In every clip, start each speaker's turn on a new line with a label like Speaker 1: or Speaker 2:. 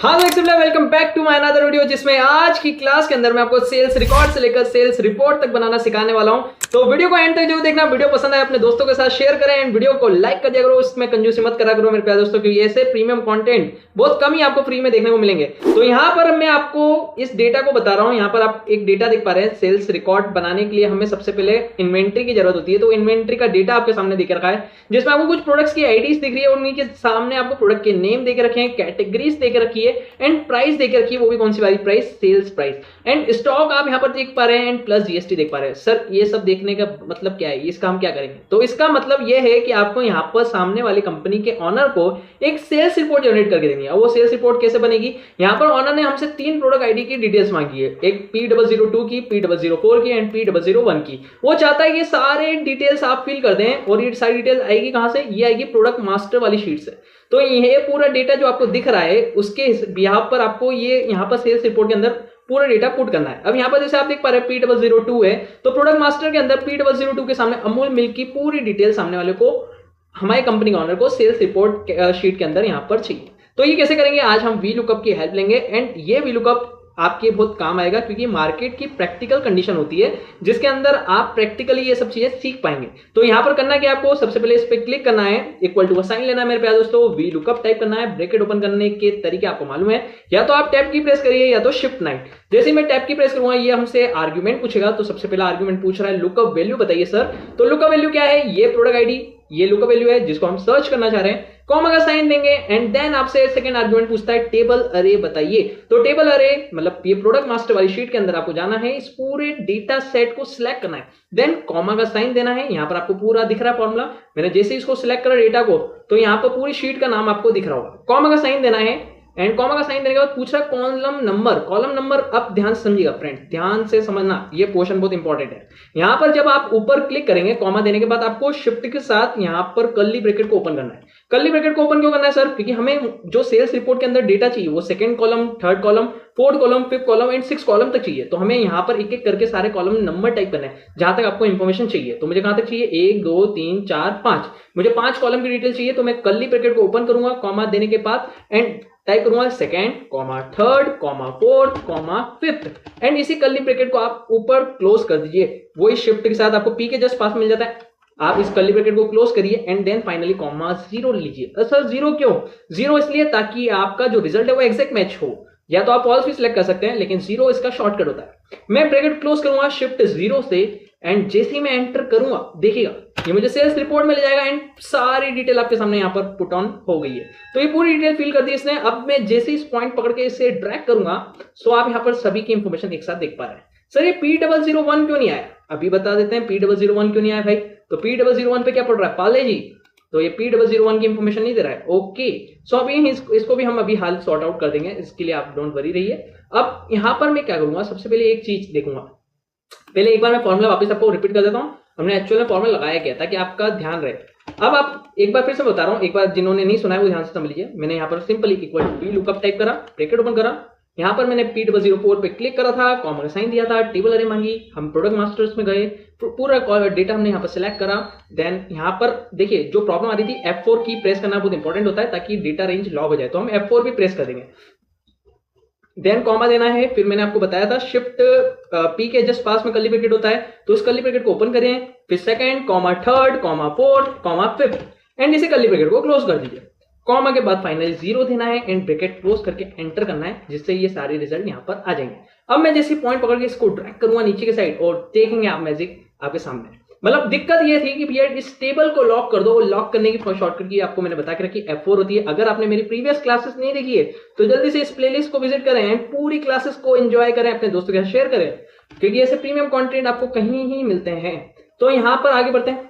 Speaker 1: हाँ welcome back to my another video, जिसमें आज की क्लास के अंदर मैं आपको सेल्स रिकॉर्ड से लेकर सेल्स रिपोर्ट तक बनाना सिखाने वाला हूं। तो वीडियो को एंड तक जरूर देखना। वीडियो पसंद आए अपने दोस्तों के साथ शेयर करें एंड वीडियो को लाइक कर दिया करो। इसमें कंजूसी मत करा करो मेरे प्यारे दोस्तों, क्योंकि ऐसे प्रीमियम कंटेंट बहुत कम ही आपको फ्री में देखने को मिलेंगे। तो यहाँ पर मैं आपको इस डेटा को बता रहा हूँ। यहाँ पर आप एक डेटा देख पा रहे हैं। सेल्स रिकॉर्ड बनाने के लिए हमें सबसे पहले इन्वेंट्री की जरूरत होती है। तो इन्वेंट्री का डेटा आपके सामने दिख रखा है, जिसमें आपको कुछ प्रोडक्ट्स की आईडीज दिख रही है और उनके सामने आपको प्रोडक्ट के नेम देके रखे हैं, कैटेगरीज देके रखी है एंड प्राइस देके रखी है। वो भी कौन सी वाली price? Sales price. And stock आप यहाँ पर देख पा रहे हैं एंड प्लस जीएसटी देख पा रहे हैं। सर ये सब देखने का मतलब क्या है? इसका हम क्या करेंगे? तो इसका मतलब ये है कि आपको यहाँ पर सामने वाली कंपनी के ऑनर को एक सेल्स रिपोर्ट जनरेट करके देंगे। अब वो सेल्स रिपोर्ट कैसे बनेगी? यहाँ पर ऑनर ने हमसे 3 प्रोडक्ट आईडी की डिटेल्स मांगी है, एक P002 की, P004 की एंड P001 की। वो चाहता है कि सारे डिटेल्स आप फिल कर दें और ये सारी डिटेल्स आएगी कहां से? ये आएगी प्रोडक्ट मास्टर वाली शीट से। तो ये पूरा डेटा जो आपको दिख रहा है उसके यहाँ पर आपको ये यहाँ पर सेल्स रिपोर्ट के अंदर पूरा डेटा पुट करना है। अब यहाँ पर जैसे आप देख पा रहे हैं P002 है, तो प्रोडक्ट मास्टर के अंदर P002 के सामने अमूल मिल्क की पूरी डिटेल सामने वाले को, हमारे कंपनी ऑनर को सेल्स रिपोर्ट शीट के अंदर यहाँ पर चाहिए। तो ये कैसे करेंगे? आज हम वी लुकअप की हेल्प लेंगे एंड ये वी लुकअप आपके बहुत काम आएगा, क्योंकि मार्केट की प्रैक्टिकल कंडीशन होती है जिसके अंदर आप प्रैक्टिकली ये सब चीजें सीख पाएंगे। तो यहाँ पर करना क्या, आपको सबसे पहले इस पे क्लिक करना है, इक्वल टू का साइन लेना है मेरे प्यारे दोस्तों, वी लुकअप टाइप करना है। ब्रैकेट ओपन करने के तरीके आपको मालूम है, या तो आप टैब की प्रेस करिए या तो शिफ्ट 9। जैसे मैं टैब की प्रेस करूंगा ये हमसे आर्ग्यूमेंट पूछेगा। तो सबसे पहला आर्ग्यूमेंट पूछ रहा है लुकअप वैल्यू बताइए सर। तो लुकअप वैल्यू क्या है? ये प्रोडक्ट आईडी, ये लुकअप वैल्यू है जिसको हम सर्च करना चाह रहे हैं। कॉमा का साइन देंगे एंड देन आपसे सेकंड आर्गुमेंट पूछता है टेबल अरे बताइए। तो टेबल अरे मतलब ये प्रोडक्ट मास्टर वाली शीट के अंदर आपको जाना है, इस पूरे डेटा सेट को सिलेक्ट करना है, देन कॉमा का साइन देना है। यहाँ पर आपको पूरा दिख रहा है फॉर्मूला। मैंने जैसे इसको सिलेक्ट करा डेटा को, तो यहाँ पर पूरी शीट का नाम आपको दिख रहा होगा। कॉमा का साइन देना है एंड कॉमा का साइन देने के बाद पूछ रहा है कॉलम नंबर। कॉलम नंबर अब ध्यान से समझिएगा फ्रेंड, ध्यान से समझना, ये पोर्शन बहुत इंपॉर्टेंट है। यहाँ पर जब आप ऊपर क्लिक करेंगे कॉमा देने के बाद आपको शिफ्ट के साथ यहाँ पर कर्ली ब्रैकेट को ओपन करना है। कर्ली ब्रैकेट को ओपन क्यों करना है सर? क्योंकि हमें जो सेल्स रिपोर्ट के अंदर डेटा चाहिए वो second column, third column, fourth column, fifth column and 6 column तक चाहिए। तो हमें यहाँ पर एक एक करके सारे कॉलम नंबर टाइप करना है जहां तक आपको इंफॉर्मेशन चाहिए। तो मुझे कहां तक चाहिए? 1 2 3 4 5। मुझे 5 कॉलम की डिटेल चाहिए। तो मैं कर्ली ब्रैकेट को ओपन करूंगा कॉमा देने के बाद एंड टाइप करूंगा second comma third comma fourth comma fifth and इसी कर्ली ब्रैकेट को आप ऊपर क्लोज कर दीजिए। वो इस शिफ्ट के साथ आपको पी के जस्ट पास मिल जाता है। आप इस कर्ली ब्रैकेट को क्लोज करिए एंड देन फाइनली कॉमा 0 लीजिए। सर 0 क्यों? 0 इसलिए ताकि आपका जो रिजल्ट है वो एग्जैक्ट मैच हो, या तो आप फॉल्स भी सिलेक्ट कर सकते हैं, लेकिन 0 इसका शॉर्टकट होता है। मैं ब्रैकेट क्लोज करूंगा शिफ्ट 0 से एंड जैसे ही मैं एंटर करूंगा देखिएगा ये मुझे सेल्स रिपोर्ट में ले जाएगा एंड सारी डिटेल आपके सामने यहाँ पर पुट ऑन हो गई है। तो ये पूरी डिटेल फिल कर दी इसने। अब मैं जैसे इस पॉइंट पकड़ के इसे ड्रैग करूंगा तो आप यहाँ पर सभी की इंफॉर्मेशन एक साथ देख पा रहे हैं। सर ये P001 क्यों नहीं आया? अभी बता देते हैं P001 क्यों नहीं आया भाई। तो P001 पे क्या पड़ रहा है? पाले जी। तो ये P001 की इंफॉर्मेशन नहीं दे रहा है। ओके, सो अभी इसको भी हम अभी हाल सॉर्ट आउट कर देंगे, इसके लिए आप डोंट वरी रहिए। अब यहाँ पर मैं क्या करूंगा, सबसे पहले एक चीज देखूंगा। पहले एक बार मैं फॉर्मूला वापस आपको रिपीट कर देता हूँ। हमने एक्चुअल में फॉर्मूला लगाया क्या ताकि आपका ध्यान रहे। अब आप एक बार फिर से बता रहा हूँ, एक बार जिन्होंने नहीं सुना है वो ध्यान से समझ लीजिए। मैंने यहाँ पर simply equal to V lookup type करा, ब्रैकेट ओपन करा, यहाँ पर मैंने P004 पे क्लिक करा था, कॉमा का साइन दिया था, टेबल अरे मांगी, हम प्रोडक्ट मास्टर्स में गए, पूरा डेटा हमने यहाँ पर सिलेक्ट करा। देन यहाँ पर देखिए जो प्रॉब्लम आ रही थी F4 की प्रेस करना बहुत इंपॉर्टेंट होता है ताकि डेटा रेंज लॉक हो जाए। तो हम F4 भी प्रेस कर देंगे, देन कॉमा देना है। फिर मैंने आपको बताया था शिफ्ट पी के जस्ट पास में कर्ली ब्रैकेट होता है, तो उस कर्ली ब्रैकेट को ओपन करें, फिर second comma third comma fourth comma fifth and इसी कर्ली ब्रैकेट को क्लोज कर दीजिए। कॉमा के बाद फाइनली 0 देना है एंड ब्रैकेट क्लोज करके एंटर करना है, जिससे ये सारे रिजल्ट यहाँ पर आ जाएंगे। अब मैं जैसे पॉइंट पकड़ के इसको ड्रैग करूंगा नीचे के साइड और देखेंगे आप मैजिक आपके सामने। मतलब दिक्कत ये थी कि भैया इस टेबल को लॉक कर दो, और लॉक करने की शॉर्टकट की आपको मैंने बता के रखी F4 होती है। अगर आपने मेरी प्रीवियस क्लासेस नहीं देखी है तो जल्दी से इस प्लेलिस्ट को विजिट करें एंड पूरी क्लासेस को एंजॉय करें, अपने दोस्तों के साथ शेयर करें, क्योंकि ऐसे प्रीमियम कंटेंट आपको कहीं ही मिलते हैं। तो यहाँ पर आगे बढ़ते हैं।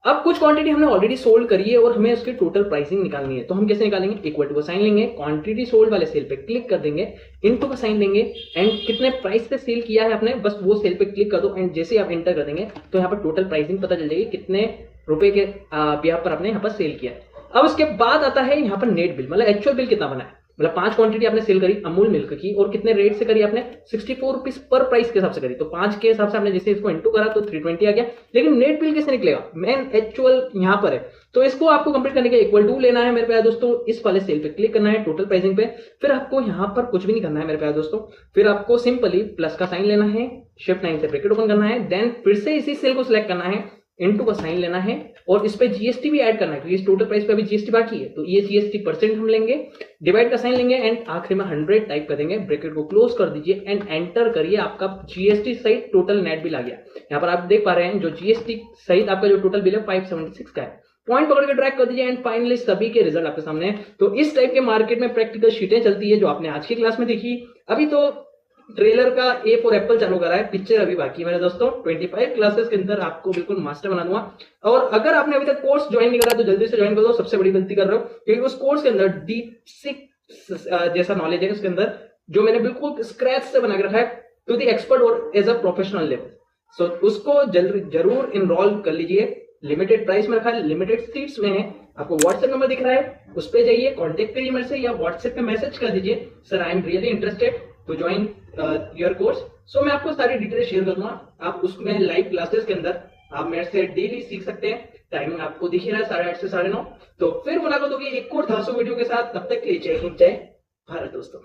Speaker 1: अब कुछ क्वांटिटी हमने ऑलरेडी सोल्ड करी है और हमें उसकी टोटल प्राइसिंग निकालनी है। तो हम कैसे निकालेंगे? इक्वल टू का साइन लेंगे, क्वांटिटी सोल्ड वाले सेल पे क्लिक कर देंगे, इनटू का साइन देंगे एंड कितने प्राइस पे सेल किया है आपने, बस वो सेल पे क्लिक कर दो एंड जैसे आप एंटर कर देंगे तो यहाँ पर टोटल प्राइसिंग पता चल जाएगी कितने रुपए के यहाँ पर आपने यहाँ पर सेल किया है। अब उसके बाद आता है यहाँ पर नेट बिल, मतलब एक्चुअल बिल कितना बना है। मतलब 5 क्वांटिटी आपने सेल करी अमूल मिल्क की, और कितने रेट से करी आपने, 64 रुपीज पर प्राइस के हिसाब से करी। तो 5 के हिसाब से आपने जैसे इसको इंटू करा तो 320 आ गया। लेकिन नेट बिल कैसे निकलेगा, मेन एक्चुअल यहाँ पर है। तो इसको आपको कंप्लीट करने के इक्वल टू लेना है मेरे प्यारे दोस्तों, इस वाले सेल पे क्लिक करना है टोटल प्राइसिंग पे। फिर आपको यहाँ पर कुछ भी नहीं करना है मेरे प्यारे दोस्तों, फिर आपको सिंपली प्लस का साइन लेना है, शिफ्ट 9 से ब्रैकेट ओपन करना है, देन फिर से इसी सेल को सिलेक्ट करना है, इनटू का साइन लेना है, और इस पे जीएसटी भी ऐड करना है क्योंकि इस टोटल प्राइस पे अभी जीएसटी बाकी है। तो ये जीएसटी परसेंट हम लेंगे, डिवाइड का साइन लेंगे, एंड आखिरी में 100 टाइप कर देंगे, ब्रैकेट को क्लोज कर दीजिए एंड एंटर करिए। आपका जीएसटी सहित टोटल नेट बिल आ गया। यहाँ पर आप देख पा रहे हैं जो जीएसटी सहित आपका जो टोटल बिल है 576 का है। पॉइंट पकड़ के ट्रैक कर दीजिए एंड फाइनली सभी के रिजल्ट आपके सामने है। तो इस टाइप के मार्केट में प्रैक्टिकल शीटें चलती है जो आपने आज की क्लास में देखी। अभी तो ट्रेलर का ए फॉर एप्पल चालू करा है, पिक्चर अभी बाकी है मेरे दोस्तों। 25 क्लासेस के अंदर आपको बिल्कुल मास्टर बना दूंगा। और अगर आपने अभी तक कोर्स ज्वाइन नहीं करा तो जल्दी से ज्वाइन कर दो, सबसे बड़ी गलती कर रहे हो, क्योंकि उस कोर्स के अंदर डीप जैसा नॉलेज है उसके अंदर जो मैंने बिल्कुल स्क्रैच से बना के रखा है टू द एक्सपर्ट और एज अ प्रोफेशनल लेवल। सो उसको जरूर इनरोल कर लीजिए। लिमिटेड प्राइस में रखा है, लिमिटेड सीट्स में है। आपको व्हाट्सएप नंबर दिख रहा है, उस पर जाइए, कॉन्टेक्ट करिए मेरे से या व्हाट्सएप पे मैसेज कर दीजिए, sir I am really interested to join your course. So मैं आपको सारी डिटेल शेयर कर दूंगा। आप उसमें लाइव क्लासेस के अंदर आप मेरे से डेली सीख सकते हैं। टाइमिंग आपको दिख रहा है 8:30 से 9:30। तो फिर मुलाकात होगी एक और 200 वीडियो के साथ। तब तक के लिए जय हिंद, जय भारत दोस्तों।